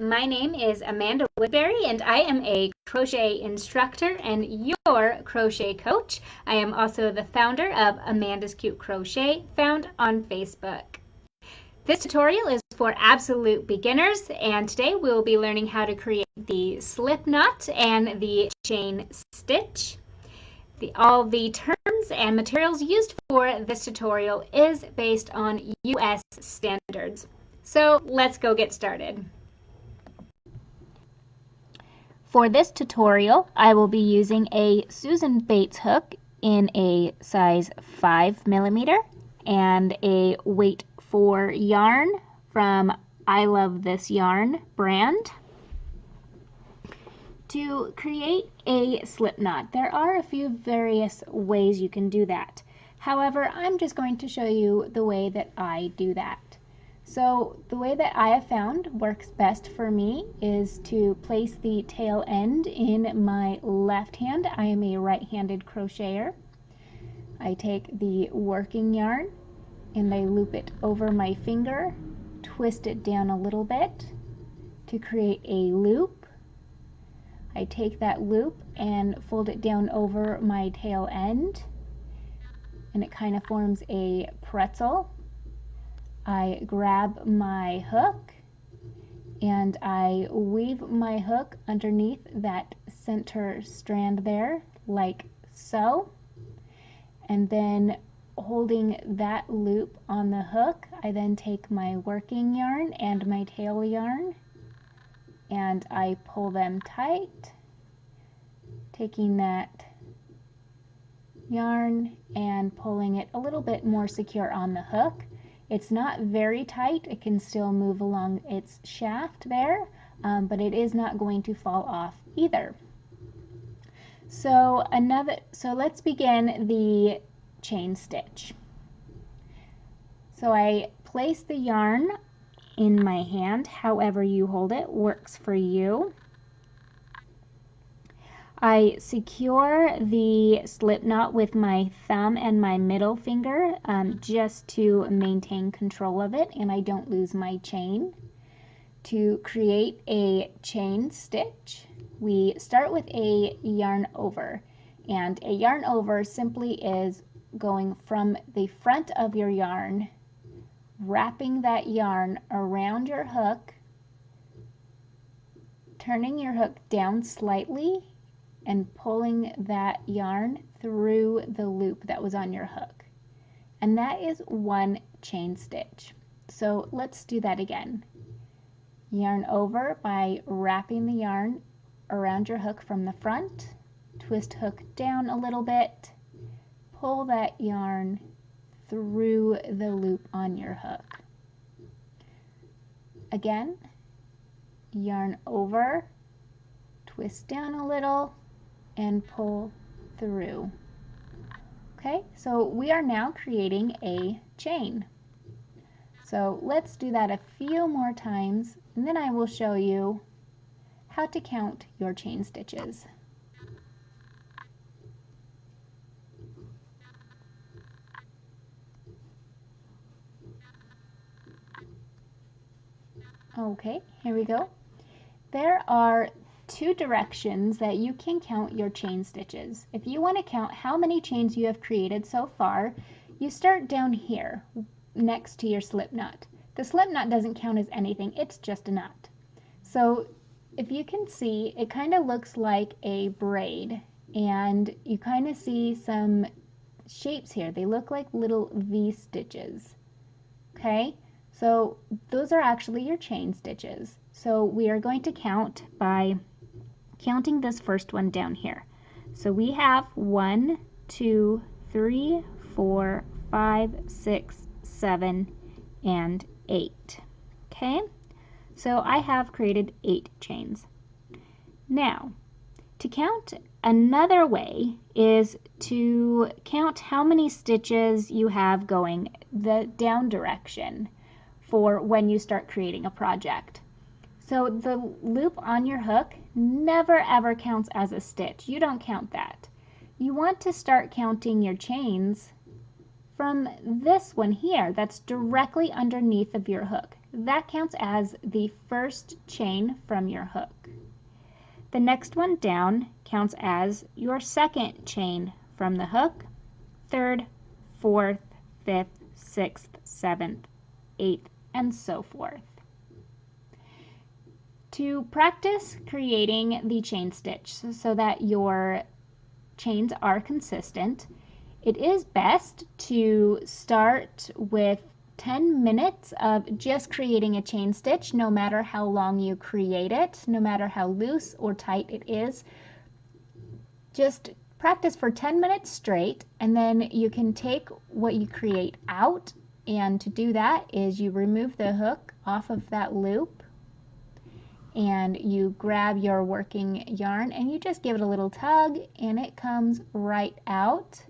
my name is Amanda Woodbury and I am a crochet instructor and your crochet coach. I am also the founder of Amanda's Cute Crochet, found on Facebook. This tutorial is for absolute beginners, and today we will be learning how to create the slip knot and the chain stitch. All the terms and materials used for this tutorial is based on US standards. So let's go get started. For this tutorial, I will be using a Susan Bates hook in a size 5mm and a weight 4 yarn from I Love This Yarn brand. To create a slip knot, there are a few various ways you can do that. However, I'm just going to show you the way that I do that. So the way that I have found works best for me is to place the tail end in my left hand. I am a right-handed crocheter. I take the working yarn and I loop it over my finger, twist it down a little bit to create a loop. I take that loop and fold it down over my tail end, and it kind of forms a pretzel. I grab my hook and I weave my hook underneath that center strand there, like so. And then holding that loop on the hook, I then take my working yarn and my tail yarn and I pull them tight, taking that yarn and pulling it a little bit more secure on the hook. It's not very tight, it can still move along its shaft there, but it is not going to fall off either. So let's begin the chain stitch. So I place the yarn in my hand, however you hold it works for you. I secure the slip knot with my thumb and my middle finger just to maintain control of it and I don't lose my chain. To create a chain stitch, we start with a yarn over, and a yarn over simply is going from the front of your yarn, wrapping that yarn around your hook, turning your hook down slightly and pulling that yarn through the loop that was on your hook. And that is one chain stitch. So let's do that again. Yarn over by wrapping the yarn around your hook from the front, twist hook down a little bit, pull that yarn through the loop on your hook. Again, yarn over, twist down a little, and pull through. Okay, so we are now creating a chain. So let's do that a few more times, and then I will show you how to count your chain stitches. Okay, here we go. There are two directions that you can count your chain stitches. If you want to count how many chains you have created so far, you start down here next to your slip knot. The slip knot doesn't count as anything, it's just a knot. So if you can see, it kind of looks like a braid, and you kind of see some shapes here. They look like little V stitches. Okay, so those are actually your chain stitches. So we are going to count by counting this first one down here. So we have 1, 2, 3, 4, 5, 6, 7, and 8. Okay, so I have created 8 chains. Now, to count, another way is to count how many stitches you have going the down direction for when you start creating a project. So the loop on your hook never ever counts as a stitch. You don't count that. You want to start counting your chains from this one here that's directly underneath of your hook. that counts as the first chain from your hook. The next one down counts as your second chain from the hook, third, fourth, fifth, sixth, seventh, eighth, and so forth. To practice creating the chain stitch so that your chains are consistent, it is best to start with 10 minutes of just creating a chain stitch, no matter how long you create it, no matter how loose or tight it is. Just practice for 10 minutes straight, and then you can take what you create out, and to do that is you remove the hook off of that loop and you grab your working yarn and you just give it a little tug and it comes right out.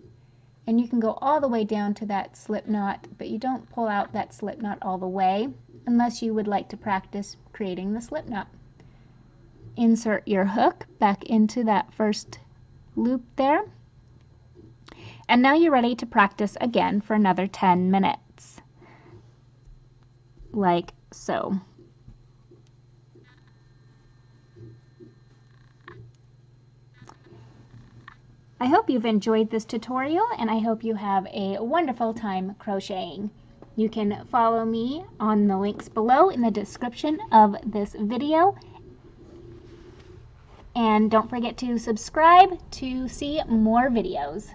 And you can go all the way down to that slip knot, but you don't pull out that slip knot all the way unless you would like to practice creating the slip knot. Insert your hook back into that first loop there. And now you're ready to practice again for another 10 minutes, like so. I hope you've enjoyed this tutorial, and I hope you have a wonderful time crocheting. You can follow me on the links below in the description of this video. And don't forget to subscribe to see more videos.